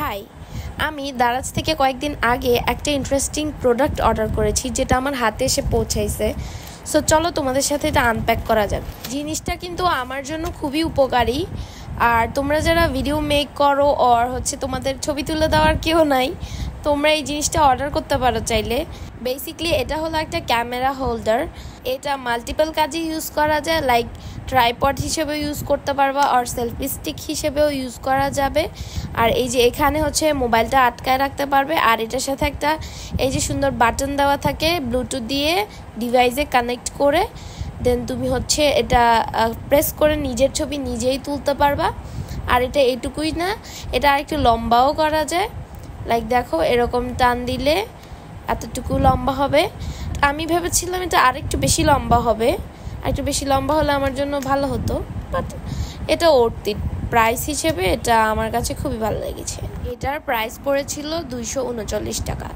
High, আমি দারাজ থেকে কয়েকদিন আগে একটা ইন্টারেস্টিং প্রোডাক্ট অর্ডার করেছি যেটা আমার হাতে এসে পৌঁছাইছে। সো চলো তোমাদের সাথে এটা আনপ্যাক করা যাক। জিনিসটা কিন্তু আমার জন্য খুবই উপকারী। আর তোমরা যারা ভিডিও মেক করো আর তোমাদের ছবি তুলে দেওয়ার কেউ নাই, তোমরা এই জিনিসটা অর্ডার করতে পারো চাইলে। বেসিক্যালি এটা হলো একটা ক্যামেরা হোল্ডার। এটা মাল্টিপল কাজে ইউজ করা যায়, লাইক ট্রাইপড হিসেবেও ইউজ করতে পারবা আর সেলফি স্টিক হিসেবেও ইউজ করা যাবে। আর এই যে এখানে মোবাইলটা আটকায় রাখতে পারবে। আর এটার সাথে একটা এই যে সুন্দর বাটন দেওয়া থাকে, ব্লুটুথ দিয়ে ডিভাইসে কানেক্ট করে দেন তুমি এটা প্রেস করে নিজের ছবি নিজেই তুলতে পারবা। আর এটা এইটুকুই না, এটা আরেকটু লম্বাও করা যায়। লাইক দেখো, এরকম টান দিলে এতটুকু লম্বা হবে। আমি ভেবেছিলাম এটা আরেকটু বেশি লম্বা হবে, আরেকটু বেশি লম্বা হলে আমার জন্য ভালো হতো, বাট এটা ওর্থ প্রাইস হিসেবে এটা আমার কাছে খুবই ভালো লেগেছে। এটার প্রাইস পড়েছিল 239 টাকা।